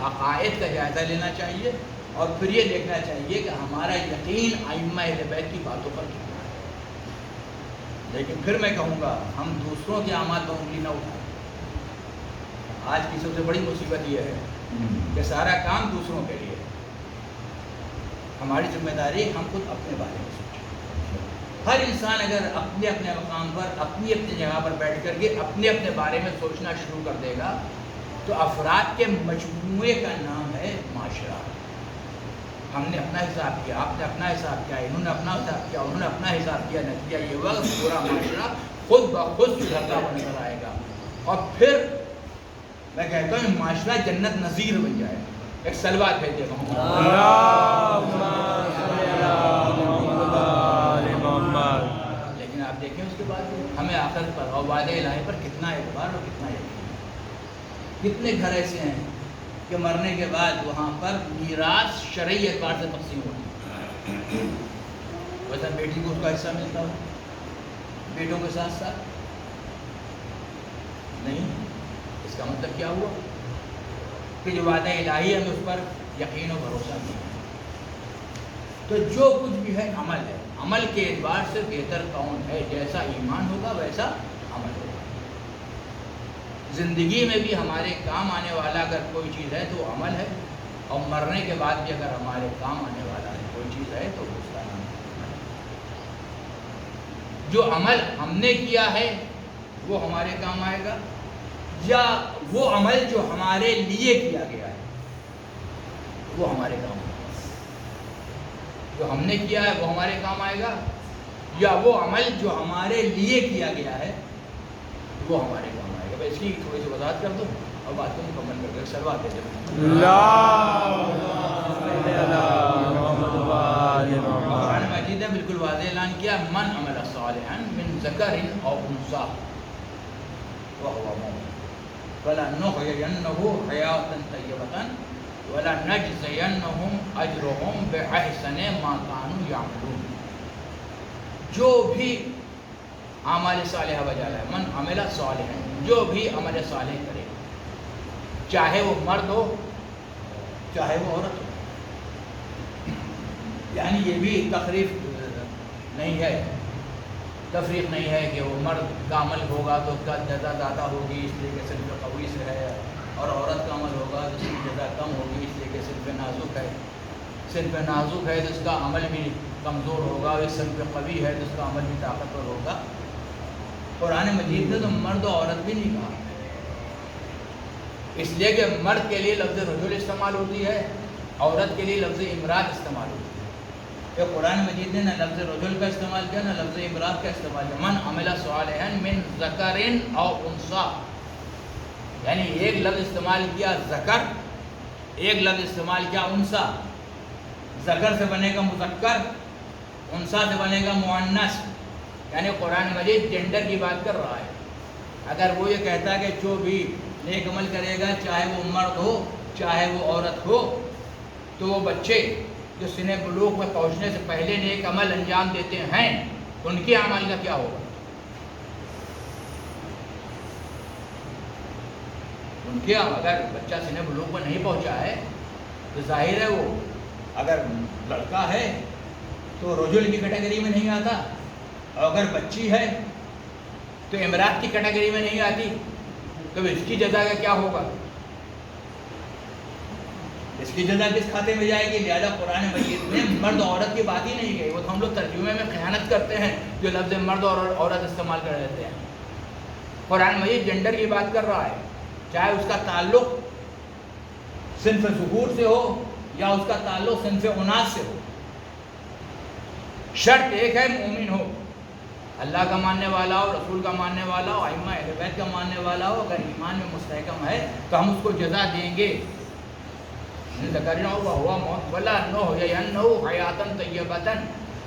عقائد کا جائزہ لینا چاہیے اور پھر یہ دیکھنا چاہیے کہ ہمارا یقین ائمہ اہل بیت کی باتوں پر کتنا ہے۔ لیکن پھر میں کہوں گا ہم دوسروں کے اعمال پر انگلی نہ اٹھائیں۔ آج کی سب سے بڑی مصیبت یہ ہے کہ سارا کام دوسروں کے لیے ہے۔ ہماری ذمہ داری ہم خود اپنے بارے میں سوچیں۔ ہر انسان اگر اپنے اپنے مقام پر اپنی اپنی جگہ پر بیٹھ کر کے اپنے اپنے بارے میں سوچنا شروع کر دے گا تو افراد کے مجموعے کا نام ہے معاشرہ۔ ہم نے اپنا حساب کیا، آپ نے اپنا حساب کیا، انہوں نے اپنا حساب کیا، انہوں نے اپنا حساب کیا، نتیجہ یہ ہوا کہ پورا معاشرہ خود بخود سدھرتا ہوا نظر آئے گا اور پھر میں کہتا ہوں معاشرہ جنت نظیر بن جائے۔ ایک سلوات بھیج دیتا ہوں۔ لیکن آپ دیکھیں اس کے بعد ہمیں آخرت پر اور وعدے الہی پر کتنا اعتبار اور کتنا یقین۔ کتنے گھر ایسے ہیں کہ مرنے کے بعد وہاں پر میراث شرعی اعتبار سے تقسیم ہوتی ہے، ویسا بیٹی کو اس کا حصہ ملتا ہو، بیٹوں کے ساتھ ساتھ نہیں۔ اس کا مطلب کیا ہوا کہ جو وعدہ الہی ہے ہمیں اس پر یقین و بھروسہ نہیں ہے۔ تو جو کچھ بھی ہے عمل ہے، عمل کے اعتبار سے بہتر کون ہے؟ جیسا ایمان ہوگا ویسا عمل ہوگا۔ زندگی میں بھی ہمارے کام آنے والا اگر کوئی چیز ہے تو عمل ہے، اور مرنے کے بعد بھی اگر ہمارے کام آنے والا ہے کوئی چیز ہے تو اس کا نام عمل ہے۔ جو عمل ہم نے کیا ہے وہ ہمارے کام آئے گا، یا وہ عمل جو ہمارے لیے کیا گیا ہے وہ ہمارے کام آئے گا۔ جو ہم نے کیا ہے وہ ہمارے کام آئے گا، یا وہ عمل جو ہمارے لیے کیا گیا ہے وہ ہمارے کام آئے گا۔ میں اس کی تھوڑی سی وضاحت کر دوں اور بات کو مکمل کر کے سلوات دے دیں۔ قرآن مجید نے بالکل واضح اعلان کیا، من عمل صالحا من ذکر او انثی وهو مؤمن فلنحيينه حياة طیبة ولنجزینهم اجرهم بأحسن ما كانوا يعملون۔ جو بھی اعمال صالحہ بجا ہے، من عمل صالحا، جو بھی عمل صالح کرے، چاہے وہ مرد ہو چاہے وہ عورت ہو۔ یعنی یہ بھی تفریق نہیں ہے، تفریق نہیں ہے کہ وہ مرد کا عمل ہوگا تو اس کا جزا زیادہ ہوگی اس لیے کہ صرف قوی سے ہے، اور عورت کا عمل ہوگا تو اس کی جزا کم ہوگی اس لیے کہ صرف نازک ہے۔ صرف نازک ہے تو اس کا عمل بھی کمزور ہوگا، اور صرف قوی ہے تو اس کا عمل بھی طاقتور ہوگا۔ قرآن مجید نے تو مرد و عورت بھی نہیں کہا، اس لیے کہ مرد کے لیے لفظ رجل استعمال ہوتی ہے، عورت کے لیے لفظ امرأت استعمال ہوتی ہے۔ کہ قرآن مجید نے نہ لفظ رجل کا استعمال کیا نہ لفظ امرأت کا استعمال کیا۔ من عمل صالحا من ذکر او انثی، یعنی ایک لفظ استعمال کیا ذکر، ایک لفظ استعمال کیا انثی۔ ذکر سے بنے گا مذکر، انثی سے بنے گا مؤنث، یعنی قرآن مجید جینڈر کی بات کر رہا ہے۔ اگر وہ یہ کہتا ہے کہ جو بھی نیک عمل کرے گا چاہے وہ مرد ہو چاہے وہ عورت ہو، تو وہ بچے جو سن بلوغ میں پہنچنے سے پہلے نیک عمل انجام دیتے ہیں ان کے اعمال کا کیا ہوگا؟ ان کے اگر بچہ سن بلوغ میں نہیں پہنچا ہے تو ظاہر ہے وہ اگر لڑکا ہے تو رجل کی کیٹیگری میں نہیں آتا، اور اگر بچی ہے تو امرأت کی کیٹیگری میں نہیں آتی، تو اس کی جزا کا کیا ہوگا؟ اس کی جزا کس کھاتے میں جائے گی؟ لہذا قرآن مجید میں مرد عورت کی بات ہی نہیں گئی۔ وہ تو ہم لوگ ترجمے میں خیانت کرتے ہیں جو لفظ مرد اور عورت استعمال کر لیتے ہیں۔ قرآن مجید جینڈر کی بات کر رہا ہے، چاہے اس کا تعلق صنف ذکور سے ہو یا اس کا تعلق صنف اناث سے ہو، شرط ایک ہے مومن ہو، اللہ کا ماننے والا ہو، رسول کا ماننے والا ہو، ائمہ اہل بیت کا ماننے والا ہو۔ اگر ایمان میں مستحکم ہے تو ہم اس کو جزا دیں گے۔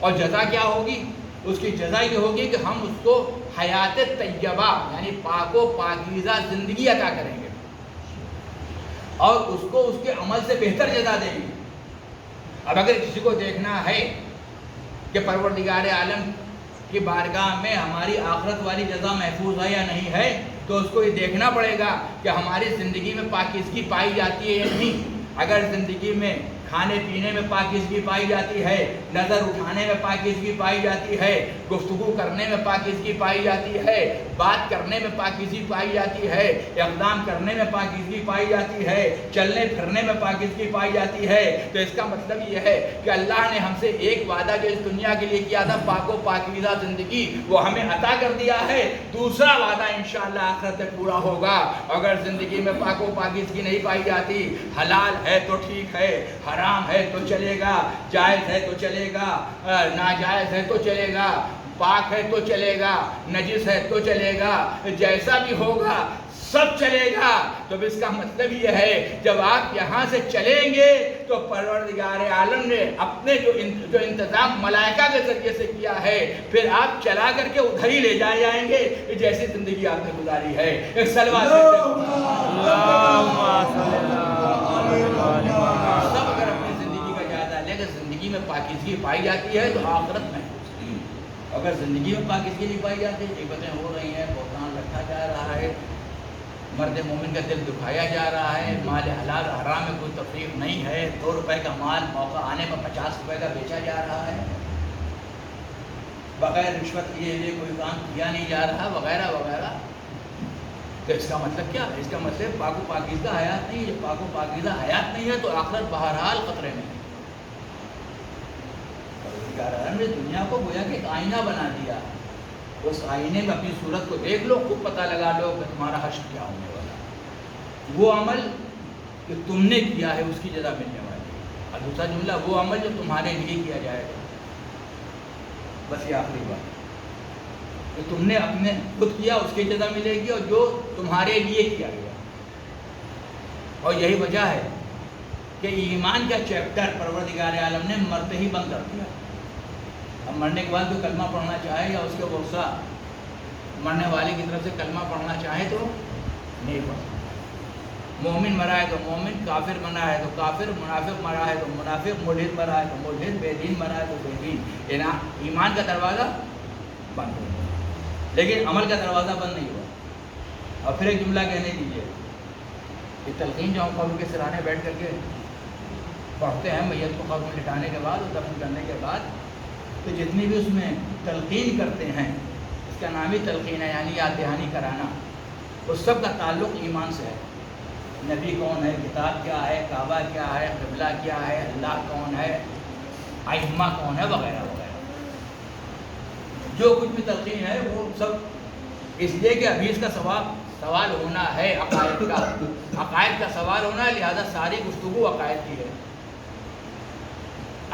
اور جزا کیا ہوگی؟ اس کی جزا یہ ہوگی کہ ہم اس کو حیات طیبہ یعنی پاک و پاکیزہ زندگی عطا کریں گے، اور اس کو اس کے عمل سے بہتر جزا دیں گے۔ اب اگر کسی کو دیکھنا ہے کہ پروردگار عالم کی بارگاہ میں ہماری آخرت والی جزا محفوظ ہے یا نہیں ہے، تو اس کو یہ دیکھنا پڑے گا کہ ہماری زندگی میں پاکیزگی پائی جاتی ہے یا نہیں۔ اگر زندگی میں کھانے پینے میں پاکیزگی پائی جاتی ہے، نظر اٹھانے میں پاکیزگی پائی جاتی ہے، گفتگو کرنے میں پاکیزگی پائی جاتی ہے، بات کرنے میں پاکیزگی پائی جاتی ہے، اقدام کرنے میں پاکیزگی پائی جاتی ہے، چلنے پھرنے میں پاکیزگی پائی جاتی ہے، تو اس کا مطلب یہ ہے کہ اللہ نے ہم سے ایک وعدہ جو اس دنیا کے لیے کیا تھا پاک و پاکیزہ زندگی، وہ ہمیں عطا کر دیا ہے۔ دوسرا وعدہ انشاءاللہ آخرت تک پورا ہوگا۔ اگر زندگی میں پاک و پاکیزگی نہیں پائی جاتی، حلال ہے تو ٹھیک ہے، حرام ہے تو چلے گا، جائز ہے تو چلے گا، ناجائز ہے تو چلے گا، پاک ہے تو چلے گا، نجس ہے تو چلے گا، جیسا بھی ہوگا سب چلے گا۔ تو اس کا مطلب یہ ہے جب آپ یہاں سے چلیں گے تو پروردگار عالم نے اپنے جو انتظام ملائکہ کے ذریعے سے کیا ہے، پھر آپ چلا کر کے ادھر ہی لے جائیں گے جیسی زندگی آپ نے گزاری ہے۔ ایک سلوات سب اگر اپنی زندگی کا جائزہ لے، اگر زندگی میں پاکیزگی پائی جاتی ہے تو آخرت میں، اگر زندگی میں پاکیزگی نہیں پائی جاتی، غیبتیں ہو رہی ہیں، بہتان رکھا جا رہا ہے، مرد مومن کا دل دکھایا جا رہا ہے، مال حلال حرام میں کوئی تفریق نہیں ہے، 2 روپے کا مال موقع آنے میں 50 روپے کا بیچا جا رہا ہے، بغیر رشوت لیے کوئی کام کیا نہیں جا رہا، وغیرہ وغیرہ۔ تو اس کا مطلب کیا ہے؟ اس کا مطلب پاک و پاکیزہ حیات نہیں ہے۔ جب پاک و پاکیزہ حیات نہیں ہے تو آخرت بہرحال خطرے میں ہے۔ پروردگار نے دنیا کو گویا کہ ایک آئینہ بنا دیا، اس آئینے میں اپنی صورت کو دیکھ لو، خود پتہ لگا لو کہ تمہارا حشر کیا ہونے والا ہے۔ وہ عمل کہ تم نے کیا ہے اس کی جزا ملنے والی ہے، اور دوسرا جملہ وہ عمل جو تمہارے لیے کیا جائے گا۔ بس یہ آخری بات، کہ تم نے اپنے خود کیا اس کی جزا ملے گی، اور جو تمہارے لیے کیا گیا۔ اور یہی وجہ ہے کہ ایمان کا چیپٹر پروردگار عالم نے مرتے ہی بند کر دیا۔ اب مرنے کے بعد کوئی کلمہ پڑھنا چاہے یا اس کے ورثہ مرنے والے کی طرف سے کلمہ پڑھنا چاہے تو نہیں پڑھ سکتا۔ مومن مرا ہے تو مومن، کافر مرا ہے تو کافر، منافق مرا ہے تو منافق، ملحد مرا ہے تو ملحد، بے دین مرا ہے تو بے دین۔ ایمان کا دروازہ بند ہو گیا، لیکن عمل کا دروازہ بند نہیں ہوا۔ اور پھر ایک جملہ کہنے دیجیے کہ تلقین جو ہم قبر کے سرانے بیٹھ کر کے پڑھتے ہیں میت کو قبر میں لٹانے کے بعد اور دفن کرنے کے بعد، تو جتنی بھی اس میں تلقین کرتے ہیں، اس کا نام ہی تلقین ہے، یعنی یاد دہانی کرانا، اس سب کا تعلق ایمان سے ہے۔ نبی کون ہے، کتاب کیا ہے، کعبہ کیا ہے، قبلہ کیا ہے، اللہ کون ہے، ائمہ کون ہے، وغیرہ وغیرہ۔ جو کچھ بھی تلقین ہے وہ سب اس لیے کہ ابھی اس کا سوال ہونا ہے، عقائد کا سوال ہونا ہے، لہذا ساری گفتگو عقائد کی ہے۔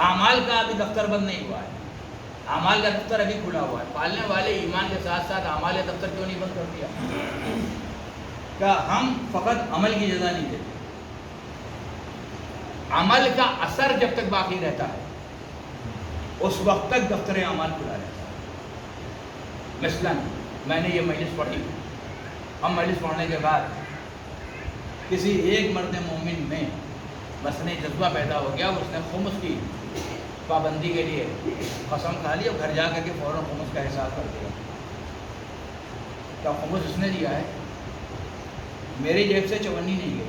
اعمال کا ابھی دفتر بند نہیں ہوا ہے، اعمال کا دفتر ابھی کھلا ہوا ہے۔ پالنے والے ایمان کے ساتھ ساتھ اعمال کا دفتر کیوں نہیں بند کر دیا؟ کہ ہم فقط عمل کی جزا نہیں دیتے، عمل کا اثر جب تک باقی رہتا ہے اس وقت تک دفتر اعمال کھلا رہتا ہے۔ مثلاً میں نے یہ مجلس پڑھی، ہم مجلس پڑھنے کے بعد کسی ایک مرد مومن میں مثلاً جذبہ پیدا ہو گیا، اس نے خمس کی پابندی کے لیے قسم کھا لی اور گھر جا کر کے فوراً خمس کا احساس کر دیا۔ کیا خمس اس نے دیا ہے؟ میری جیب سے چونی نہیں گئی۔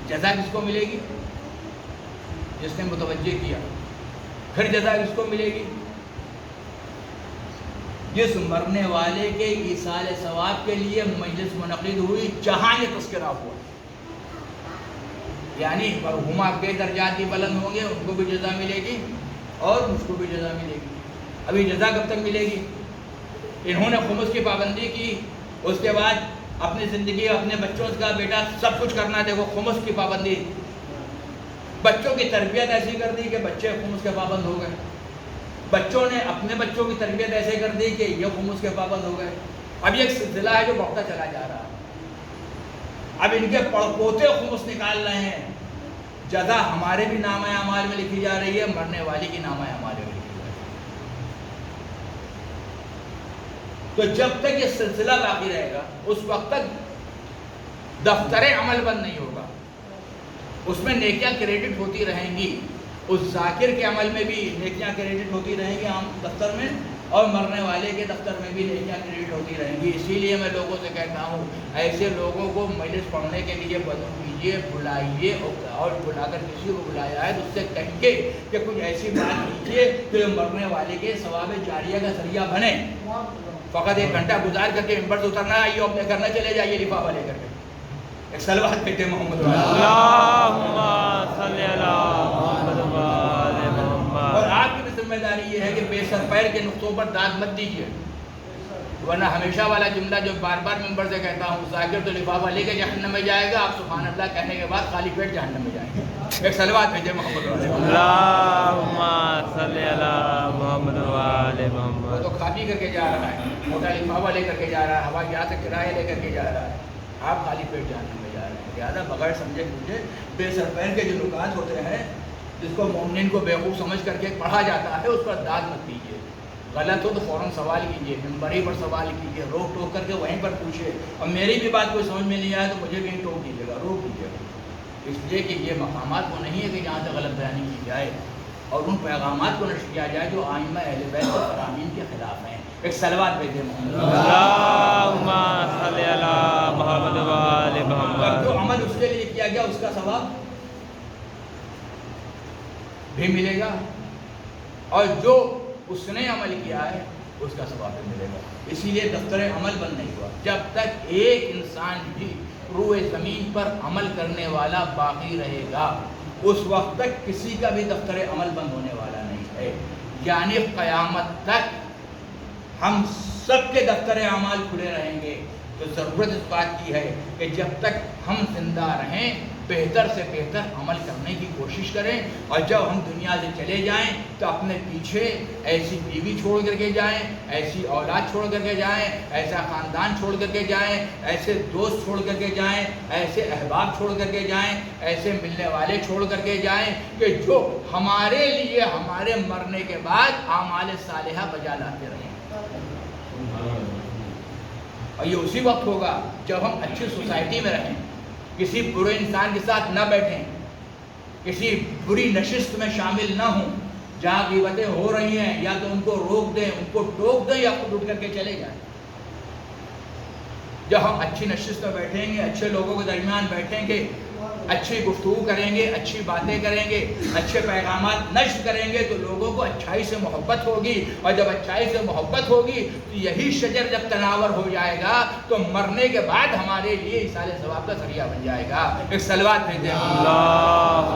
جزا کس کو ملے گی؟ جس نے متوجہ کیا۔ پھر جزا کس کو ملے گی؟ جس مرنے والے کے ایصال ثواب کے لیے مجلس منعقد ہوئی جہاں یہ تذکرہ ہوا، یعنی مرحومہ کے درجات بھی بلند ہوں گے، ان کو بھی جزا ملے گی اور مجھ کو بھی جزا ملے گی۔ ابھی جزا کب تک ملے گی؟ انہوں نے خمس کی پابندی کی، اس کے بعد اپنی زندگی اپنے بچوں کا بیٹا سب کچھ کرنا، دیکھو خمس کی پابندی، بچوں کی تربیت ایسی کر دی کہ بچے خمس کے پابند ہو گئے، بچوں نے اپنے بچوں کی تربیت ایسے کر دی کہ یہ خمس کے پابند ہو گئے۔ اب یہ ایک سلسلہ ہے جو بڑھتا چلا جا رہا ہے۔ اب ان کے پڑپوتے خمس نکال رہے ہیں، جزا ہمارے بھی نامہ اعمال میں لکھی جا رہی ہے، مرنے والی کی نامہ اعمال میں لکھی جا رہی ہے۔ تو جب تک یہ سلسلہ باقی رہے گا اس وقت تک دفتر عمل بند نہیں ہوگا، اس میں نیکیاں کریڈٹ ہوتی رہیں گی، اس ذاکر کے عمل میں بھی نیکیاں کریڈٹ ہوتی رہیں گی عام دفتر میں، اور مرنے والے کے دفتر میں بھی نیکیاں کریڈٹ ہوتی رہیں گی. اسی لیے میں لوگوں سے کہتا ہوں ایسے لوگوں کو مجلس پڑھنے کے لیے بدو کیجیے, بلائیے, اور بلا کر کسی کو بلایا ہے تو اس سے کہیں گے کہ کچھ ایسی بات کیجیے کہ مرنے والے کے ثواب جاریہ کا ذریعہ بنے. فقط 1 گھنٹہ گزار کر کے ممبر سے اترنا ہے, اپنے کرنا چلے جائیے لفافہ لے کر کے. ایک سلوات کہتے ہیں محمد اللہم صلی علی محمد و آل محمد. اور آپ کی بھی ذمہ داری یہ ہے کہ بے سر پیر کے نقطوں پر داد مت دیجیے, ورنہ ہمیشہ والا جملہ جو بار بار ممبر سے کہتا ہوں, ذاکر تو لفافہ لے کے جہنم میں جائے گا, آپ سبحان اللہ کہنے کے بعد خالی پیٹ جہنم میں جائیں گے. ایک سلوات بھیجے محمد و آل محمد. اللہم صلی علی محمد و آل وہ محمد. تو کھا پی کر کے جا رہا ہے, موٹا لفافہ لے کر کے جا رہا ہے, ہوائی جہاز سے کرایہ لے کر کے جا رہا ہے, آپ خالی پیٹ جہنم میں جا رہے ہیں. لہٰذا بغیر سمجھے بوجھے بے سر پیر کے جو نکات ہوتے ہیں جس کو مومنین کو بیوقوف سمجھ کر کے پڑھا جاتا ہے, اس پر داد مت دیجیے. غلط ہو تو فوراً سوال کیجیے, ممبر ہی پر سوال کیجیے, روک ٹوک کر کے وہیں پر پوچھیے. اور میری بھی بات کوئی سمجھ میں نہیں آئے تو مجھے کہیں ٹوک دیجیے گا, روک دیجیے گا. اس لیے کہ یہ مقامات وہ نہیں ہے کہ جہاں سے غلط بیانی کی جائے اور ان پیغامات کو نشر کیا جائے جو آئمہ اہل بیت و فرامین کے خلاف ہیں. ایک سلوات بھیجے محمد. اللہم صلی علی محمد و آل اور محمد. جو عمل اس کے لیے کیا گیا اس کا ثواب بھی ملے گا, اور جو اس نے عمل کیا ہے اس کا ثواب بھی ملے گا. اسی لیے دفتر عمل بند نہیں ہوا. جب تک ایک انسان بھی روئے زمین پر عمل کرنے والا باقی رہے گا اس وقت تک کسی کا بھی دفتر عمل بند ہونے والا نہیں ہے. یعنی قیامت تک ہم سب کے دفتر اعمال کھلے رہیں گے. تو ضرورت اس بات کی ہے کہ جب تک ہم زندہ رہیں بہتر سے بہتر عمل کرنے کی کوشش کریں, اور جب ہم دنیا سے چلے جائیں تو اپنے پیچھے ایسی بیوی چھوڑ کر کے جائیں, ایسی اولاد چھوڑ کر کے جائیں, ایسا خاندان چھوڑ کر کے جائیں, ایسے دوست چھوڑ کر کے جائیں, ایسے احباب چھوڑ کر کے جائیں, ایسے ملنے والے چھوڑ کر کے جائیں کہ جو ہمارے لیے ہمارے مرنے کے بعد اعمال صالحہ بجا لاتے رہیں. اور یہ اسی وقت ہوگا جب ہم اچھی سوسائٹی میں رہیں, کسی برے انسان کے ساتھ نہ بیٹھیں, کسی بری نشست میں شامل نہ ہوں. جہاں غیبتیں ہو رہی ہیں یا تو ان کو روک دیں, ان کو ٹوک دیں, یا خود اٹھ کر کے چلے جائیں. جب ہم اچھی نشست میں بیٹھیں گے, اچھے لوگوں کے درمیان بیٹھیں گے, اچھی گفتگو کریں گے, اچھی باتیں کریں گے, اچھے پیغامات نشر کریں گے تو لوگوں کو اچھائی سے محبت ہوگی. اور جب اچھائی سے محبت ہوگی تو یہی شجر جب تناور ہو جائے گا تو مرنے کے بعد ہمارے لیے ایصال ثواب کا ذریعہ بن جائے گا. ایک سلوات بھیجیں. اللہم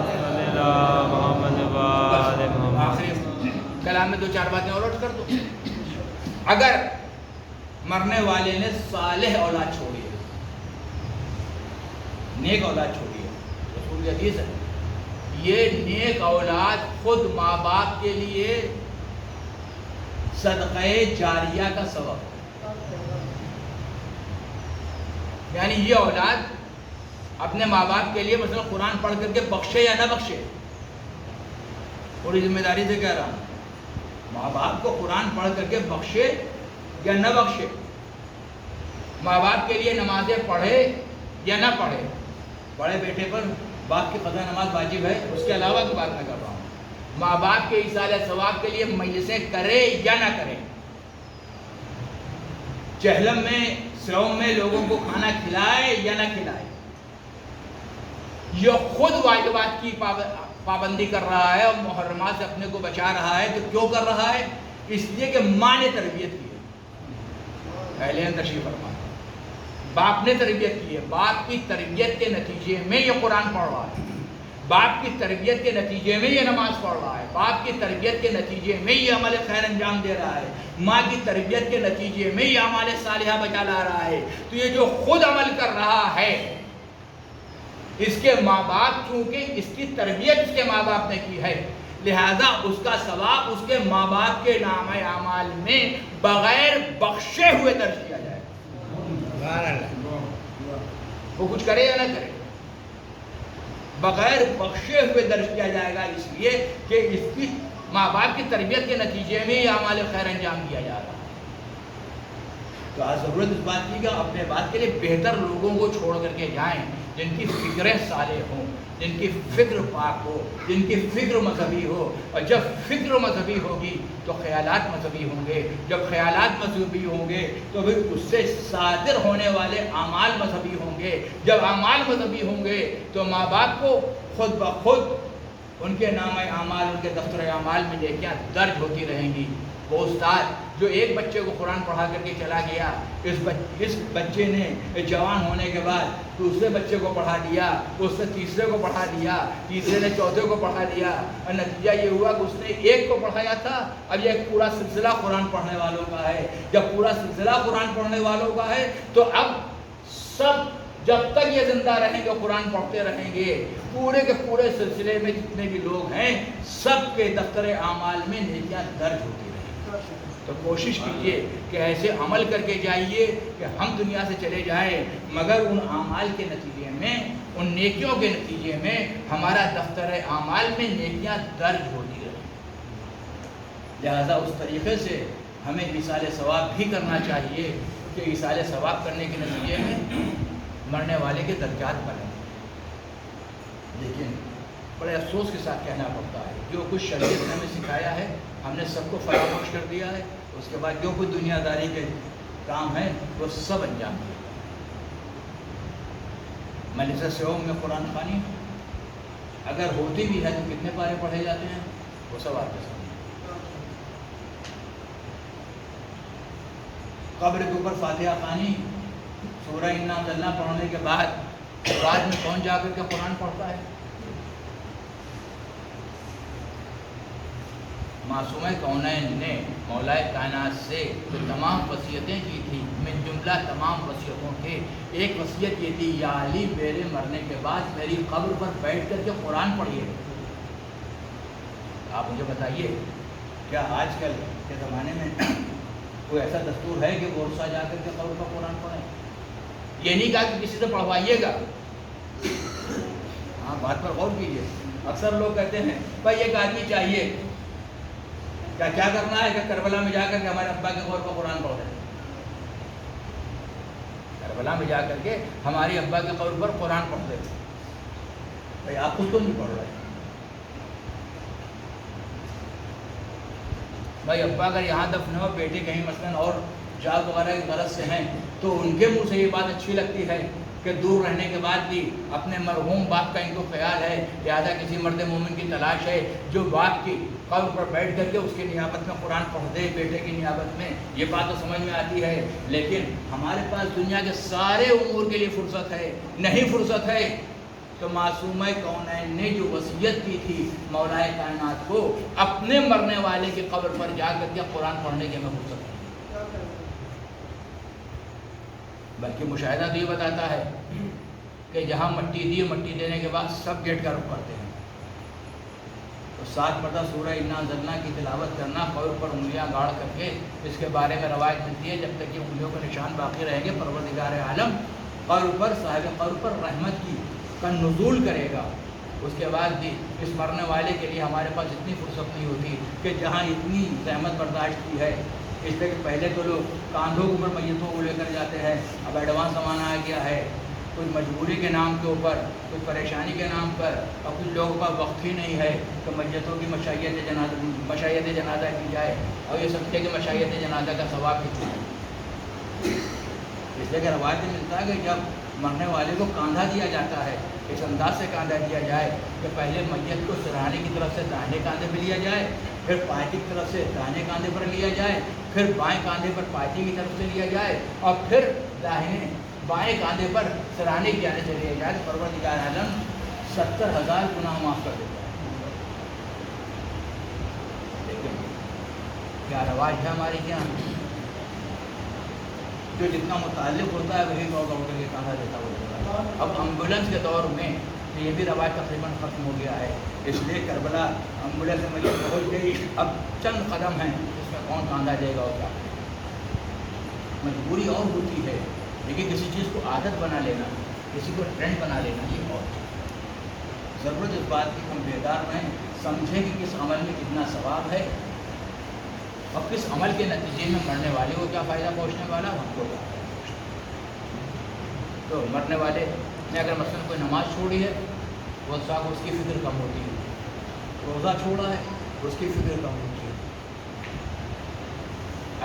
صلی علی محمد و آل محمد. آخری کلام میں 2-4 باتیں اور کر دو. اگر مرنے والے نے صالح اولاد چھوڑی ہے, نیک اولاد چھوڑی ہے, رسول کی حدیث ہے, یہ نیک اولاد خود ماں باپ کے لیے صدقہ جاریہ کا سبب. یعنی یہ اولاد اپنے ماں باپ کے لیے مثلا قرآن پڑھ کر کے بخشے یا نہ بخشے, پوری ذمہ داری سے کہہ رہا ہوں, ماں باپ کو قرآن پڑھ کر کے بخشے یا نہ بخشے, ماں باپ کے لیے نمازیں پڑھے یا نہ پڑھے. بڑے بیٹے پر باپ کی قضا نماز واجب ہے, اس کے علاوہ کی بات میں کر رہا ہوں. ماں باپ کے ایصال ثواب کے لیے مجلسیں کرے یا نہ کرے, جہلم میں سوم میں لوگوں کو کھانا کھلائے یا نہ کھلائے, یہ خود واجبات کی پابندی کر رہا ہے اور محرمات سے اپنے کو بچا رہا ہے. تو کیوں کر رہا ہے؟ اس لیے کہ ماں نے تربیت کی ہے. اہلین تشریف فرما, باپ نے تربیت کی ہے, باپ کی تربیت کے نتیجے میں یہ قرآن پڑھ رہا ہے, باپ کی تربیت کے نتیجے میں یہ نماز پڑھ رہا ہے, باپ کی تربیت کے نتیجے میں یہ عمل خیر انجام دے رہا ہے, ماں کی تربیت کے نتیجے میں یہ اعمال صالحہ بچا لا رہا ہے. تو یہ جو خود عمل کر رہا ہے اس کے ماں باپ, چونکہ اس کی تربیت اس کے ماں باپ نے کی ہے, لہذا اس کا ثواب اس کے ماں باپ کے نام اعمال میں بغیر بخشے ہوئے درج کیا جائے. وہ کچھ کرے یا نہ کرے, بغیر بخشے ہوئے درج کیا جائے گا, اس لیے کہ اس کی ماں باپ کی تربیت کے نتیجے میں یہ اعمال خیر انجام دیا جا رہا ہے. تو آج ضرورت اس بات کی کہ اپنے بات کے لیے بہتر لوگوں کو چھوڑ کر کے جائیں، جن کی فکریں صالح ہوں، جن کی فکر پاک ہو، جن کی فکر مذہبی ہو. اور جب فکر مذہبی ہوگی تو خیالات مذہبی ہوں گے، جب خیالات مذہبی ہوں گے تو پھر اس سے صادر ہونے والے اعمال مذہبی ہوں گے، جب اعمال مذہبی ہوں گے تو ماں باپ کو خود بخود ان کے نام اعمال، ان کے دفتر اعمال میں نیکیاں درج ہوتی رہیں گی. وہ استاد جو ایک بچے کو قرآن پڑھا کر کے چلا گیا، اس بچے نے جوان ہونے کے بعد دوسرے بچے کو پڑھا دیا، اس نے تیسرے کو پڑھا دیا، تیسرے نے چوتھے کو پڑھا دیا، اور نتیجہ یہ ہوا کہ اس نے ایک کو پڑھایا تھا، اب یہ پورا سلسلہ قرآن پڑھنے والوں کا ہے. جب پورا سلسلہ قرآن پڑھنے والوں کا ہے تو اب سب جب تک یہ زندہ رہیں گے قرآن پڑھتے رہیں گے، پورے کے پورے سلسلے میں جتنے بھی لوگ ہیں سب کے دفتر اعمال میں نیکیاں درج ہوتی رہیں. تو کوشش کیجئے کہ ایسے عمل کر کے جائیے کہ ہم دنیا سے چلے جائیں مگر ان اعمال کے نتیجے میں، ان نیکیوں کے نتیجے میں ہمارا دفتر اعمال میں نیکیاں درج ہوتی رہیں. لہذا اس طریقے سے ہمیں ایصال ثواب بھی کرنا چاہیے کہ ایصال ثواب کرنے کے نتیجے میں مرنے والے کے درجات بنیں. لیکن بڑے افسوس کے ساتھ کہنا پڑتا ہے جو کچھ شریعت نے ہمیں سکھایا ہے ہم نے سب کو فراموش کر دیا ہے. اس کے بعد جو کچھ دنیا داری کے کام ہیں وہ سب انجام دیا. مجلس سیوم میں قرآن خوانی اگر ہوتی بھی ہے تو کتنے پارے پڑھے جاتے ہیں وہ سب آپ کے سامنے. قبر کے اوپر فاتحہ خوانی، سورہ انا انزلنا پڑھنے کے بعد رات میں کون جا کر کے قرآن پڑھتا ہے؟ معصومہ کونین نے مولائے کائنات سے جو تمام وصیتیں کی تھی، من جملہ تمام وصیتوں کے ایک وصیت یہ تھی، یا علی میرے مرنے کے بعد میری قبر پر بیٹھ کر کے قرآن پڑھیے. آپ مجھے بتائیے کیا آج کل کے زمانے میں کوئی ایسا دستور ہے کہ ورثہ جا کر کے قبر پر قرآن پڑھیں؟ یہ نہیں کہا کہ کسی سے پڑھوائیے گا. ہاں بات پر غور کیجیے. اکثر لوگ کہتے ہیں بھائی ایک آدمی چاہیے کیا کرنا ہے کہ کربلا میں جا کر کے ہمارے ابا کے قبر پر قرآن پڑھ دیں. کربلا میں جا کر کے ہماری ابا کے قبر پر قرآن پڑھ دیں. بھائی آپ خود تو نہیں پڑھ رہے. بھائی ابا اگر یہاں دفن ہو، بیٹے کہیں مثلاً اور جاب وغیرہ کی غرض سے ہیں تو ان کے منہ سے یہ بات اچھی لگتی ہے کہ دور رہنے کے بعد بھی اپنے مرحوم باپ کا ان کو خیال ہے، لہٰذا کسی مرد مومن کی تلاش ہے جو باپ کی قبر پر بیٹھ کر کے اس کی نیابت میں قرآن پڑھ دے بیٹے کی نیابت میں. یہ بات تو سمجھ میں آتی ہے، لیکن ہمارے پاس دنیا کے سارے امور کے لیے فرصت ہے. نہیں فرصت ہے تو معصومہ کونین نے جو وصیت کی تھی مولائے کائنات کو اپنے مرنے والے کی قبر پر جا کر کے قرآن پڑھنے کی ہمیں فرصت ہے. بلکہ مشاہدہ تو یہ بتاتا ہے کہ جہاں مٹی دی، مٹی دینے کے بعد سب گیٹ کا رخ کرتے ہیں. تو 7 مرتبہ سورہ انا انزلنا کی تلاوت کرنا، قبر پر انگلیاں گاڑ کر کے، اس کے بارے میں روایت ملتی ہے جب تک کہ انگلیوں کے نشان باقی رہیں گے پروردگار عالم قبر پر، صاحب قبر پر رحمت کا نزول کرے گا. اس کے بعد بھی اس مرنے والے کے لیے ہمارے پاس اتنی فرصت نہیں ہوتی کہ جہاں اتنی زحمت برداشت کی ہے. اس لیے کہ پہلے تو لوگ کاندھوں کے اوپر میتوں کو لے کر جاتے ہیں، اب ایڈوانس زمانہ آ گیا ہے. کچھ مجبوری کے نام کے اوپر، کچھ پریشانی کے نام پر، اور کچھ لوگوں کا وقت ہی نہیں ہے کہ میتوں کی مشیت جنازہ کی جائے. اور یہ سمجھے کہ مشیت جنازہ کا ثواب کتنا ہے. اس لیے کہ روایت میں ملتا ہے کہ جب مرنے والے کو کاندھا دیا جاتا ہے اس انداز سے کاندھا دیا جائے کہ پہلے میت کو سرہانے کی طرف سے داہنے کاندھے پہ لیا جائے، پھر پارٹی کی طرف سے داہنے کاندھے پر لیا جائے، پھر بائیں کاندھے پر پارٹی کی طرف سے لیا جائے، اور پھر بائیں کاندھے پر سرہانے کی جانے سے لیا جائے. پروردگار عالم 70,000 گناہ معاف کر دیتا ہے. لیکن کیا رواج ہے ہمارے یہاں؟ جو جتنا متعلق ہوتا ہے وہی دوڑ کر کے کاندھا دیتا ہوتا ہے. اب ایمبولینس کے دور میں یہ بھی رواج تقریباً ختم ہو گیا ہے. اس لیے کربلا ایمبولینس میں پہنچ گئی، اب چند قدم ہیں اس میں کون کاندھا دے گا اور کیا. مجبوری اور ہوتی ہے، لیکن کسی چیز کو عادت بنا لینا، کسی کو ٹرینڈ بنا لینا یہ اور ضرورت اس بات کی ہم بیدار رہیں، سمجھیں کہ کس عمل میں کتنا ثواب ہے. اور کس عمل کے نتیجے میں مرنے والے کو کیا فائدہ پہنچنے والا ہم کو کیا فائدہ پہنچنے والا۔ تو مرنے والے نے اگر مثلاً کوئی نماز چھوڑی ہے وہ صاحب اس کی فکر کم ہوتی ہے، روزہ چھوڑا ہے اس کی فکر کم ہوتی ہے،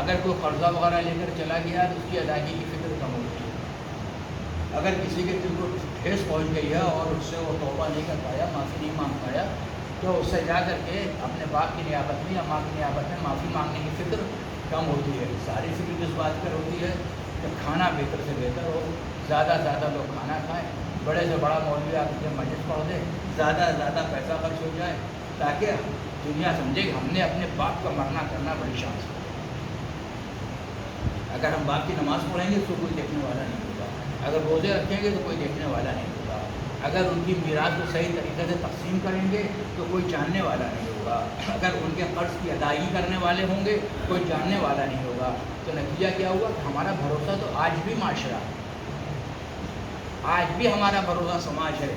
اگر کوئی قرضہ وغیرہ لے کر چلا گیا تو اس کی ادائیگی کی فکر کم ہوتی ہے، اگر کسی کے دل کو ٹھیس پہنچ گئی ہے اور اس سے وہ توبہ نہیں کر پایا، معافی نہیں مانگ پایا، تو اس سے جا کر کے اپنے باپ کی نیابت میں یا ماں کی نیابت میں معافی مانگنے کی فکر کم ہوتی ہے۔ ساری فکر کس بات پر ہوتی ہے کہ کھانا بہتر سے بہتر ہو، زیادہ سے زیادہ لوگ کھانا کھائیں، بڑے سے بڑا مولوی آ کے مسجد پڑھ دے، زیادہ سے زیادہ پیسہ خرچ ہو جائے، تاکہ دنیا سمجھے کہ ہم نے اپنے باپ کا مرنا کرنا بڑی شان سے۔ اگر ہم باپ کی نماز پڑھیں گے تو کوئی دیکھنے والا نہیں ہوگا، اگر روزے رکھیں گے تو کوئی دیکھنے والا نہیں ہوگا، اگر ان کی میراث کو صحیح طریقے سے تقسیم کریں گے تو کوئی جاننے والا نہیں ہوگا، اگر ان کے قرض کی ادائیگی کرنے والے ہوں گے کوئی جاننے والا نہیں ہوگا۔ تو نتیجہ کیا ہوا کہ ہمارا بھروسہ تو آج بھی معاشرہ ہے، آج بھی ہمارا بھروسہ سماج ہے،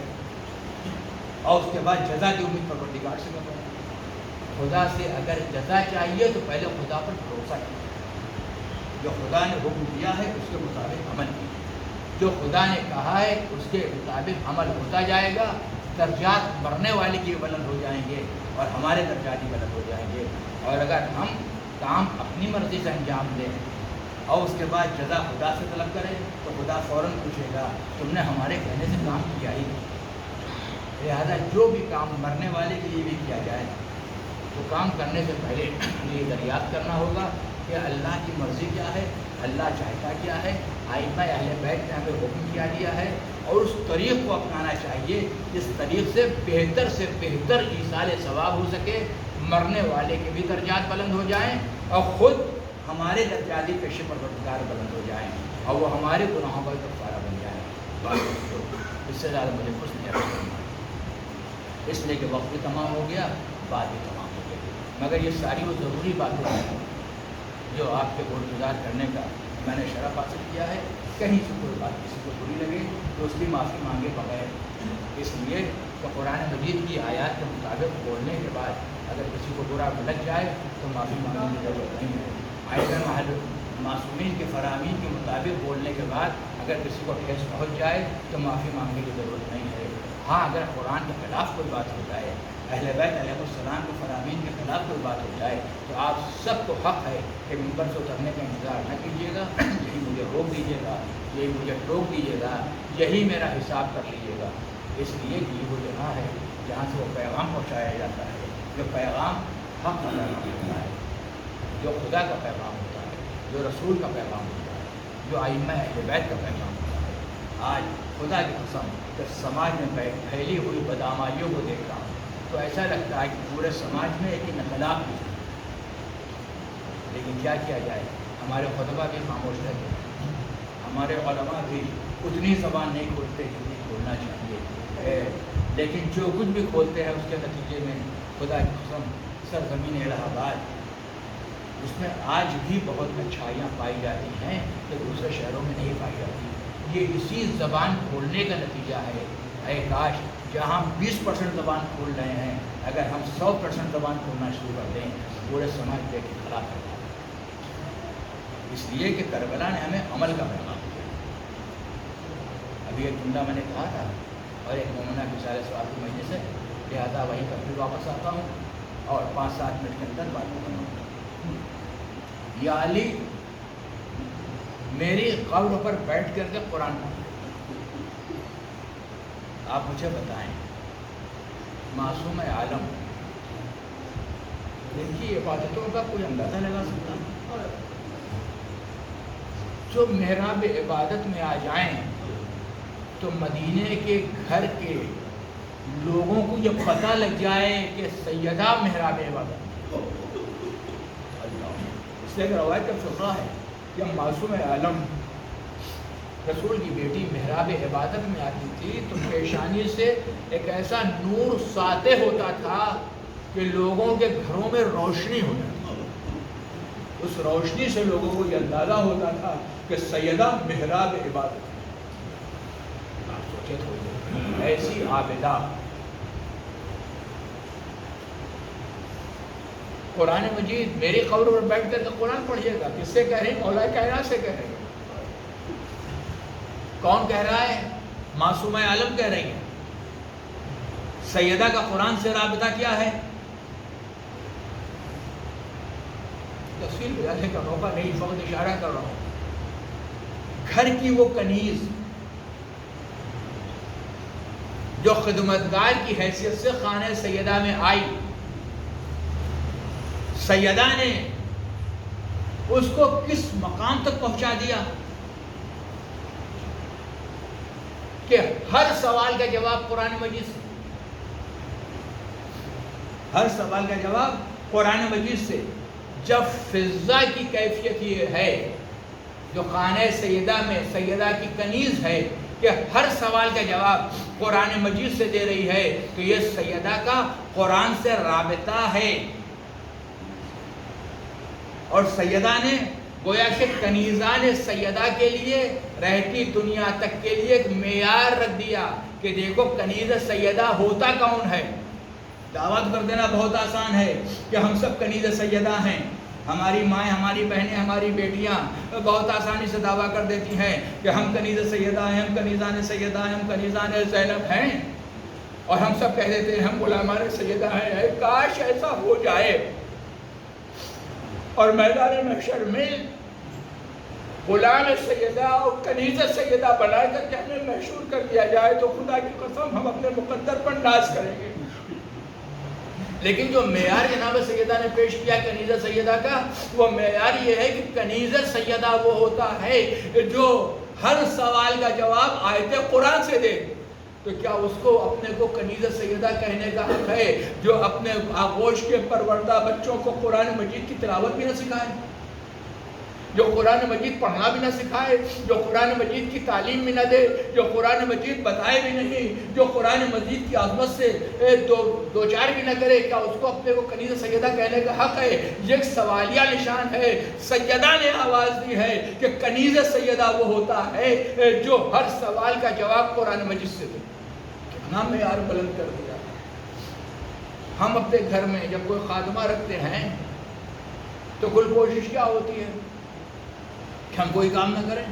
اور اس کے بعد جزا کی امید پروردگار سے کرو۔ خدا سے اگر جزا چاہیے تو پہلے خدا پر بھروسہ کیجیے، جو خدا نے حکم دیا ہے اس کے مطابق عمل کیجیے، جو خدا نے کہا ہے اس کے مطابق عمل ہوتا جائے گا، درجات مرنے والے کی بلند ہو جائیں گے اور ہمارے درجات ہی بلند ہو جائیں گے۔ اور اگر ہم کام اپنی مرضی سے انجام دیں اور اس کے بعد جزا خدا سے طلب کریں تو خدا فوراً پوچھے گا تم نے ہمارے کہنے سے کام کیا ہی نہیں۔ لہٰذا جو بھی کام مرنے والے کے لیے بھی کیا جائے تو کام کرنے سے پہلے یہ دریافت کرنا ہوگا کہ اللہ کی مرضی کیا ہے، اللہ چاہتا کیا ہے، ائمہ اہل بیت نے ہمیں حکم کیا دیا ہے، اور اس طریق کو اپنانا چاہیے جس طریق سے بہتر ایصال ثواب ہو سکے، مرنے والے کے بھی درجات بلند ہو جائیں اور خود ہمارے درجاتی پیشے پروردگار بلند ہو جائیں اور وہ ہمارے گناہوں کا کفارہ بن جائے۔ اس سے زیادہ مجھے کچھ نہیں کرنا، اس لیے کہ وقت بھی تمام ہو گیا، بات بھی تمام ہو گئی، مگر یہ ساری وہ ضروری باتیں ہیں جو آپ کے گزار کرنے کا میں نے شرف حاصل کیا ہے۔ کہیں سے کوئی بات کسی کو بری لگے تو اس کی معافی مانگے بغیر، اس لیے کہ قرآن مجید کی آیات کے مطابق بولنے کے بعد اگر کسی کو برا لگ جائے تو معافی مانگنے کی ضرورت نہیں ہے۔ آئندہ معصومین کے فرامین کے مطابق بولنے کے بعد اگر کسی کو ٹھیس پہنچ جائے تو معافی مانگنے کی ضرورت نہیں ہے۔ ہاں اگر قرآن کے خلاف کوئی بات ہو جائے، اہل بیت علیہ السلام کے فرامین کے خلاف کوئی بات ہو جائے تو آپ سب کو حق ہے کہ ممبر سے اترنے کا انتظار نہ کیجیے گا، یہی مجھے روک دیجیے گا، یہی مجھے ٹوک دیجیے گا، یہی میرا حساب کر لیجیے گا، اس لیے کہ یہ وہ جگہ ہے جہاں سے وہ پیغام پہنچایا جاتا ہے، جو پیغام حق کا پیغام ہوتا ہے، جو خدا کا پیغام ہوتا ہے، جو رسول کا پیغام ہوتا ہے، جو ائمہ اہل بیت کا پیغام ہوتا ہے۔ آج خدا کی قسم جب سماج میں پھیلی ہوئی بدعمالیوں کو دیکھتا ہوں تو ایسا لگتا ہے کہ پورے سماج میں ایک انقلاب بھی ہے، لیکن کیا کیا جائے، ہمارے خطبہ بھی خاموش رہتے ہیں، ہمارے علماء بھی اتنی زبان نہیں کھولتے جتنی کھولنا چاہیے، لیکن جو کچھ بھی کھولتے ہیں اس کے نتیجے میں خدا کی قسم سرزمین الہ آباد اس میں آج بھی بہت اچھائیاں پائی جاتی ہیں کہ دوسرے شہروں میں نہیں پائی جاتی۔ یہ اسی زبان کھولنے کا نتیجہ ہے۔ اے کاش جہاں ہم 20% زبان کھول رہے ہیں اگر ہم 100% زبان کھولنا شروع کر دیں پورے سماج کے خلاف ہے، اس لیے کہ کربلا نے ہمیں عمل کا پیغام دیا۔ ابھی ایک جملہ میں نے کہا تھا اور ایک مومنہ بچارے سوال کی وجہ سے، لہٰذا وہیں پر پھر واپس آتا ہوں اور 5-7 منٹ کے اندر بات کرتا ہوں۔ یا علی میری قبر پر بیٹھ کر کے قرآن پڑھتے، آپ مجھے بتائیں معصوم عالم ان کی عبادتوں کا کوئی اندازہ لگا سکتا؟ جو محراب عبادت میں آ جائیں تو مدینے کے گھر کے لوگوں کو یہ پتہ لگ جائے کہ سیدہ محراب عبادت، اس لیے کہ روایت کا فقہ ہے کہ معصوم عالم رسول کی بیٹی محراب عبادت میں آتی تھی تو پیشانی سے ایک ایسا نور ساطع ہوتا تھا کہ لوگوں کے گھروں میں روشنی ہوتی تھی، اس روشنی سے لوگوں کو یہ اندازہ ہوتا تھا کہ سیدہ محراب عبادت۔ آپ سوچے تھوڑی ایسی عابدہ قرآن مجید میری قبر پر بیٹھ کر کے قرآن پڑھیے گا. کس سے کہہ رہے ہیں؟ مولا کائنات سے کہہ رہے ہیں. کون کہہ رہا ہے؟ معصومہ عالم کہہ رہی ہیں. سیدہ کا قرآن سے رابطہ کیا ہے؟ تفصیل بیانے کا موقع نہیں، فقط اشارہ کر رہا ہوں. گھر کی وہ کنیز جو خدمتگار کی حیثیت سے خانہ سیدہ میں آئی، سیدہ نے اس کو کس مقام تک پہنچا دیا کہ ہر سوال کا جواب قرآن مجید سے، ہر سوال کا جواب قرآن مجید سے. جب فضہ کی کیفیت یہ ہے جو خانہ سیدہ میں سیدہ کی کنیز ہے کہ ہر سوال کا جواب قرآن مجید سے دے رہی ہے، تو یہ سیدہ کا قرآن سے رابطہ ہے. اور سیدہ نے گویا کہ کنیزان سیدہ کے لیے رہتی دنیا تک کے لیے ایک معیار رکھ دیا کہ دیکھو کنیز سیدہ ہوتا کون ہے. دعوت کر دینا بہت آسان ہے کہ ہم سب کنیز سیدہ ہیں. ہماری مائیں، ہماری بہنیں، ہماری بیٹیاں بہت آسانی سے دعویٰ کر دیتی ہیں کہ ہم کنیز سیدہ ہیں، ہم کنیزان سیدہ ہیں، ہم کنیزان زینب ہیں، اور ہم سب کہہ دیتے ہیں ہم غلامان سیدہ ہیں. اے کاش ایسا ہو جائے اور میدان محشر میں غلام سیدہ اور کنیز سیدہ بنا کر کے ہمیں محشور کر دیا جائے تو خدا کی قسم ہم اپنے مقدر پر ناز کریں گے. لیکن جو معیار جناب سیدہ نے پیش کیا کنیز سیدہ کا، وہ معیار یہ ہے کہ کنیز سیدہ وہ ہوتا ہے جو ہر سوال کا جواب آیت قرآن سے دے. تو کیا اس کو اپنے کو کنیز سیدہ کہنے کا حق ہے جو اپنے آغوش کے پروردہ بچوں کو قرآن مجید کی تلاوت بھی نہ سکھائے، جو قرآن مجید پڑھنا بھی نہ سکھائے، جو قرآن مجید کی تعلیم بھی نہ دے، جو قرآن مجید بتائے بھی نہیں، جو قرآن مجید کی عظمت سے دو چار بھی نہ کرے؟ کیا اس کو اپنے کو کنیز سیدہ کہنے کا حق ہے؟ یہ ایک سوالیہ نشان ہے. سیدہ نے آواز دی ہے کہ کنیز سیدہ وہ ہوتا ہے جو ہر سوال کا جواب قرآن مجید سے دے. کتنا معیار بلند کر دیا. ہم اپنے گھر میں جب کوئی خادمہ رکھتے ہیں تو کل کوشش کیا ہوتی ہے کہ ہم کوئی کام نہ کریں،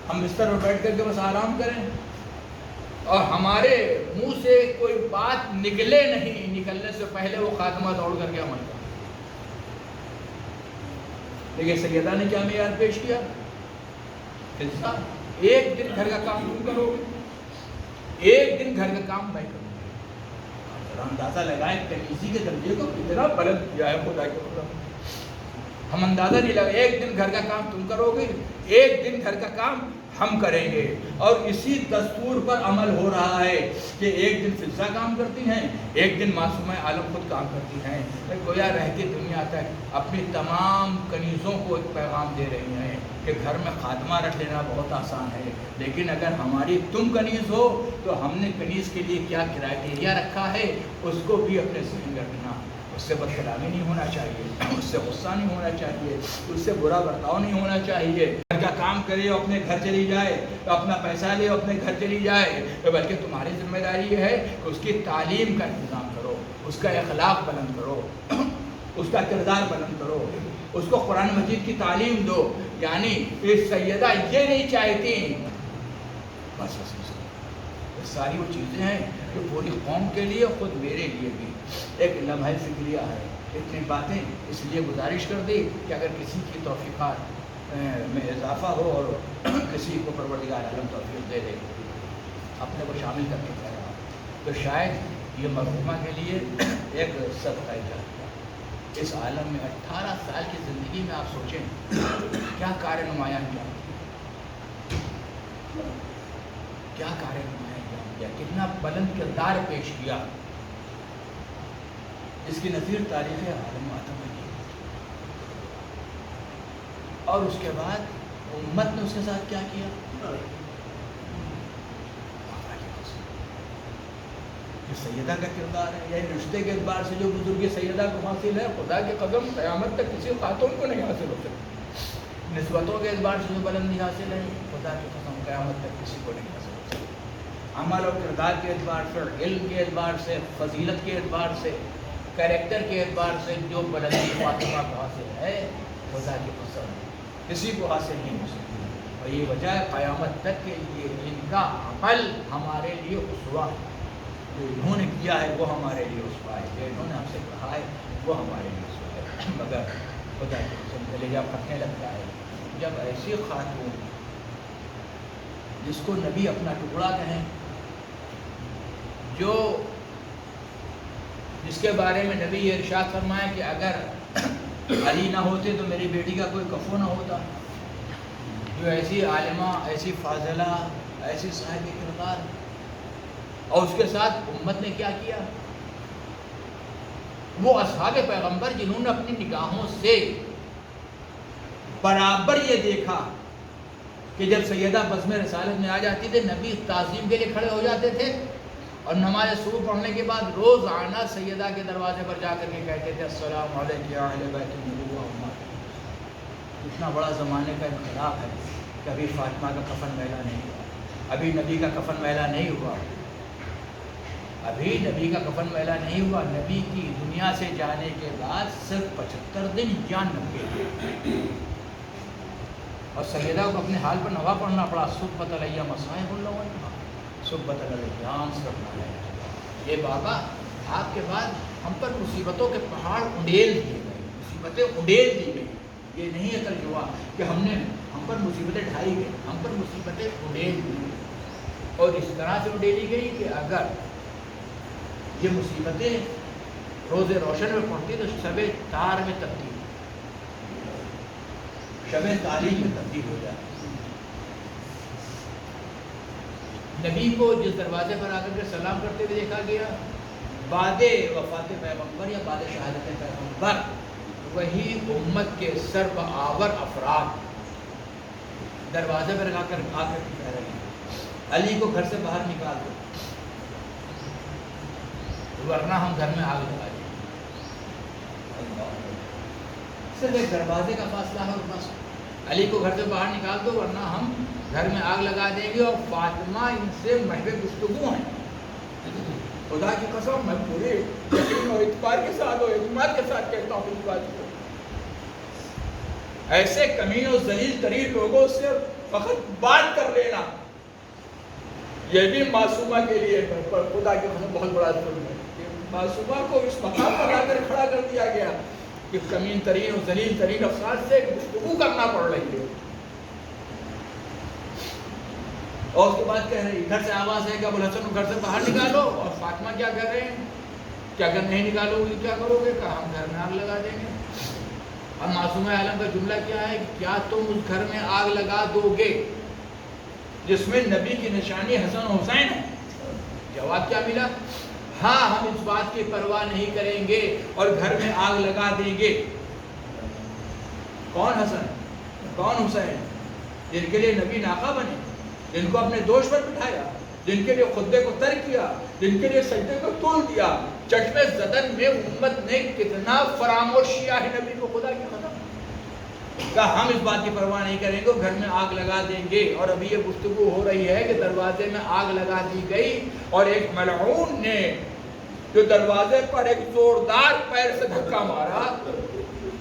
ہم بستر پر بیٹھ کر کے بس آرام کریں، اور ہمارے منہ سے کوئی بات نکلے نہیں، نکلنے سے پہلے وہ خاتمہ دوڑ کر کے عمل کریں. لیکن سیدہ نے کیا معیار پیش کیا؟ ایک دن گھر کا کام تم کرو گے، ایک دن گھر کا کام میں کروں گا. اندازہ لگائیں کنیزی کے درجے کو کتنا بلند کیا ہے خدا کے حکم. ہم اندازہ نہیں لگا. ایک دن گھر کا کام تم کرو گے، ایک دن گھر کا کام ہم کریں گے. اور اسی دستور پر عمل ہو رہا ہے کہ ایک دن فضہ کام کرتی ہیں، ایک دن معصومہ عالم خود کام کرتی ہیں. گویا رہتی دنیا تک اپنی تمام کنیزوں کو ایک پیغام دے رہی ہیں کہ گھر میں خاتمہ رکھ لینا بہت آسان ہے، لیکن اگر ہماری تم کنیز ہو تو ہم نے کنیز کے لیے کیا کرائٹیریا رکھا ہے اس کو بھی اپنے ذہن میں رکھنا. اس سے بدکلامی نہیں ہونا چاہیے، اس سے غصہ نہیں ہونا چاہیے، اس سے برا برتاؤ نہیں ہونا چاہیے. گھر کا کام کرے اور اپنے گھر چلی جائے، اپنا پیسہ لے اور اپنے گھر چلی جائے، بلکہ تمہاری ذمہ داری یہ ہے کہ اس کی تعلیم کا انتظام کرو، اس کا اخلاق بلند کرو، اس کا کردار بلند کرو، اس کو قرآن مجید کی تعلیم دو. یعنی سیدہ یہ نہیں چاہتی بس یہ ساری وہ چیزیں ہیں جو پوری قوم کے لیے، خود میرے لیے بھی ایک لمحہ فکریہ ہے. اتنی باتیں اس لیے گزارش کر دی کہ اگر کسی کی توفیقات میں اضافہ ہو اور کسی کو پروردگار عالم توفیق دے دے اپنے کو شامل کر کے کہہ رہا تو شاید یہ مرحومہ کے لیے ایک صدقہ جاریہ. اس عالم میں 18 سال کی زندگی میں آپ سوچیں کیا کار نمایاں کیا کار نمایاں کیا، کتنا بلند کردار پیش کیا. اس کی نظیر تاریخ عالم آدم میں کی. اور اس کے بعد امت نے اس کے ساتھ کیا کیا؟ یہ سیدہ کا کردار ہے. یعنی رشتے کے اعتبار سے جو بزرگی سیدہ کو حاصل ہے، خدا کے قدم قیامت تک کسی خاتون کو نہیں حاصل ہو سکتی. نسبتوں کے اعتبار سے جو بلندی حاصل ہے، خدا کے قدم قیامت تک کسی کو نہیں حاصل ہو سکتی. عمل اور کردار کے اعتبار سے، علم کے اعتبار سے، فضیلت کے اعتبار سے کریکٹر کے اعتبار سے جو بلندی فاطمہ کو حاصل ہے خدا کی قسم کسی کو حاصل نہیں ہو سکتی، اور یہ وجہ ہے قیامت تک کے لیے ان کا عمل ہمارے لیے اسوہ ہے، جو انہوں نے کیا ہے وہ ہمارے لیے اسوہ ہے، جو انہوں نے ہم سے کہا ہے وہ ہمارے لیے اسوہ ہے۔ مگر خدا کی قسم کلیجہ پھٹنے لگتا ہے جب ایسی خاتون جس کو نبی اپنا ٹکڑا کہیں، جو جس کے بارے میں نبی یہ ارشاد فرمائے کہ اگر علی نہ ہوتے تو میری بیٹی کا کوئی کفو نہ ہوتا، جو ایسی عالمہ، ایسی فاضلہ، ایسی صاحب کردار، اور اس کے ساتھ امت نے کیا کیا؟ وہ اصحاب پیغمبر جنہوں نے اپنی نگاہوں سے برابر یہ دیکھا کہ جب سیدہ بزم رسالت میں آ جاتی تھی نبی تعظیم کے لیے کھڑے ہو جاتے تھے، اور نماز صبح پڑھنے کے بعد روزانہ سیدہ کے دروازے پر جا کر کے کہتے تھے السلام علیکم یا اہل بیت النبوہ امت۔ اتنا بڑا زمانے کا انقلاب ہے کہ ابھی فاطمہ کا کفن میلا نہیں ہوا، ابھی نبی کا کفن میلا نہیں ہوا، ابھی نبی کا کفن میلا نہیں ہوا۔ نبی کی دنیا سے جانے کے بعد صرف 75 دن یا 90 دن، اور سیدہ کو اپنے حال پر نوا پڑھنا پڑا، صبح علیہ مصائب اللہ صبح علیہ۔ یہ بابا آپ کے بعد ہم پر مصیبتوں کے پہاڑ اڈیل دیے گئے، مصیبتیں اڈیل دی گئی، یہ نہیں ہے ترجمہ کہ ہم پر مصیبتیں ڈھائی گئی، ہم پر مصیبتیں اڈیل دی گئی، اور اس طرح سے اڈیلی گئی کہ اگر یہ مصیبتیں روز روشن میں پڑتی تو شب تار میں تبدیل، شب تعلیم میں تبدیل ہو جاتی۔ نبی کو جس دروازے پر آ کر کے سلام کرتے ہوئے دیکھا گیا بعد وفات پیغمبر یا بعد شہادت پیغمبر، وہی امت کے سربآور افراد دروازے پر آ کر کہہ رہے ہیں علی کو گھر سے باہر نکال دو ورنہ ہم گھر میں آگ لگا دیں گے۔ صرف ایک دروازے کا فاصلہ ہے، اور بس علی کو گھر سے باہر نکال دو ورنہ ہم گھر میں آگ لگا دیں گے۔ اور فاطمہ ان سے محو گفتگو ہیں، خدا کی قسم میں پورے یقین اور اعتبار کے ساتھ اور اعتماد کے ساتھ کہتا ہوں اس بات کو، ایسے کمین و ذلیل ترین لوگوں سے فقط بات کر لینا یہ بھی معصومہ کے لیے خدا کی قسم بہت بڑا ظلم ہے کہ معصومہ کو اس مقام پر لا کر کھڑا کر دیا گیا کہ کمین ترین اور ذلیل ترین افراد سے گفتگو کرنا پڑ رہی ہے۔ اور اس کے بعد کہہ رہے ہیں گھر سے آواز ہے کہ ابوالحسن کو گھر سے باہر نکالو، اور فاطمہ کیا کہہ رہے ہیں کہ اگر نہیں نکالو گے کیا کرو گے؟ کہا ہم گھر میں آگ لگا دیں گے۔ اب معصومہ عالم کا جملہ کیا ہے؟ کیا تم اس گھر میں آگ لگا دو گے جس میں نبی کی نشانی حسن و حسین ہے؟ جواب کیا ملا؟ ہاں ہم اس بات کی پرواہ نہیں کریں گے اور گھر میں آگ لگا دیں گے۔ کون حسن کون حسین؟ جن کے لیے نبی ناقہ بنے، جن کو اپنے دوش پر بٹھایا، جن کے لیے خطبے کو ترک کیا، جن کے لیے سجدے کو طول دیا۔ چشم زدن میں امت نے کتنا فراموش کیا ہے نبی کو، خدا کی قسم۔ کہا ہم اس بات کی پرواہ نہیں کریں گے، گھر میں آگ لگا دیں گے۔ اور ابھی یہ گفتگو ہو رہی ہے کہ دروازے میں آگ لگا دی گئی، اور ایک ملعون نے جو دروازے پر ایک زوردار پیر سے دھکا مارا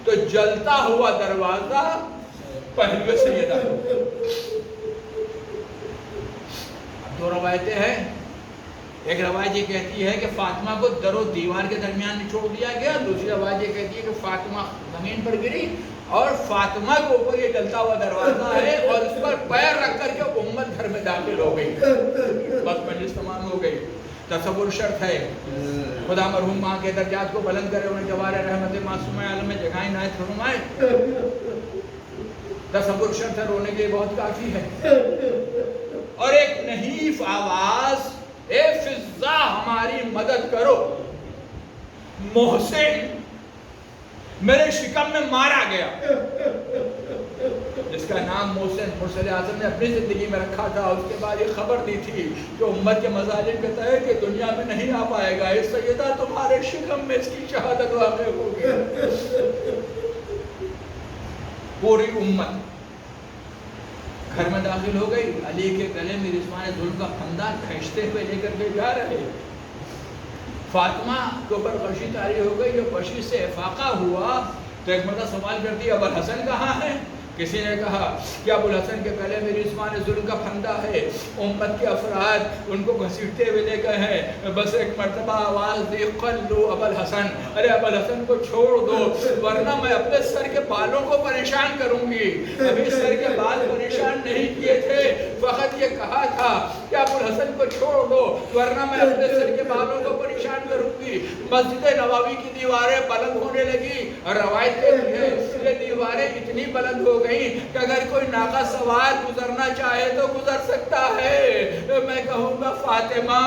تو جلتا ہوا دروازہ پہلوے سیدہ ہو گیا۔ اب دو روایتیں ہیں، ایک روایت یہ کہتی ہے کہ فاطمہ کو در و دیوار کے درمیان نچوڑ دیا گیا، دوسری روایت یہ کہتی ہے کہ فاطمہ زمین پر گری اور فاطمہ کے اوپر یہ جلتا ہوا دروازہ ہے اور اس پر پیر رکھ کر کے امت گھر میں داخل ہو گئی، بس مجلس تمام ہو گئی۔ تصور شرط ہے، خدا مرحوم ماں کے درجات کو بلند کرے، انہیں جوار رحمت معصومہ عالم میں جگہیں عنایت فرمائے۔ تصور شرط ہے، رونے کے بہت کافی ہے۔ اور ایک نحیف آواز، اے فضا ہماری مدد کرو، محسن میرے شکم میں مارا گیا، جس کا نام محسن مرسل اعظم نے اپنی زندگی میں رکھا تھا۔ اس کے بعد یہ خبر دی تھی کہ امت کے مظالم کے تحت کہ دنیا میں نہیں آ پائے گا، اس سیدہ تمہارے شکم میں اس کی شہادت واقع ہوگی۔ پوری امت گھر میں داخل ہو گئی، علی کے گلے میں رضوان ظلم کا پھندا کھینچتے ہوئے لے کر کے جا رہے، فاطمہ کے اوپر غشی طاری ہو گئی، جب غشی سے افاقہ ہوا تو ایک مرتبہ سوال کرتی ہے ابوالحسن کہاں ہے؟ کسی نے کہا کہ ابوالحسن کے پہلے میری عثمان ظلم کا پھندا ہے، امت کے افراد ان کو گھسیٹتے ہوئے لے گئے ہیں، بس ایک مرتبہ آواز دی قلو ابوالحسن، ارے ابوالحسن کو چھوڑ دو ورنہ میں اپنے سر کے بالوں کو پریشان کروں گی۔ ابھی سر کے بال پریشان نہیں کیے تھے، فقط یہ کہا تھا کہ ابوالحسن کو چھوڑ دو ورنہ میں اپنے سر کے بالوں کو پریشان کروں گی۔ مسجد نبوی کی دیواریں بلند ہونے لگی اور روایت کے لیے یہ دیواریں اتنی بلند ہو گئی کہ اگر کوئی ناقہ سوار گزرنا چاہے تو گزر سکتا ہے۔ میں کہوں گا فاطمہ،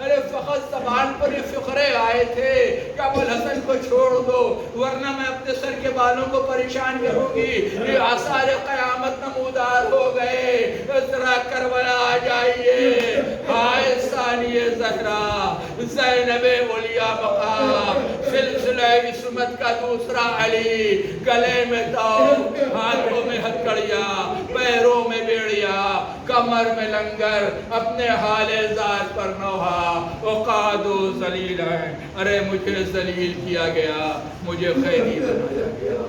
ارے فقط زبان پر یہ فقرے آئے تھے کہ ابوالحسن کو چھوڑ دو ورنہ میں اپنے سر کے بالوں کو پریشان کروں گی۔ یہ آثار قیامت نمودار ہو گئے، ذرا کربلا آ جائیے، ہائے ثانی زہرا زینب اولیاء مقام، سلسلہ عصمت کا دوسرا علی، گلے میں توق، ہاتھوں میں ہتھکڑیاں، پیروں میں بیڑیا، کمر میں لنگر، اپنے حال ذات پر نوحہ، وقادو ذلیلًا، ارے مجھے ذلیل کیا گیا، مجھے خیری بنایا گیا۔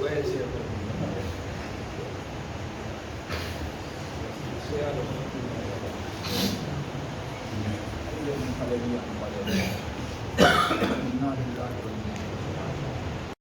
ویسے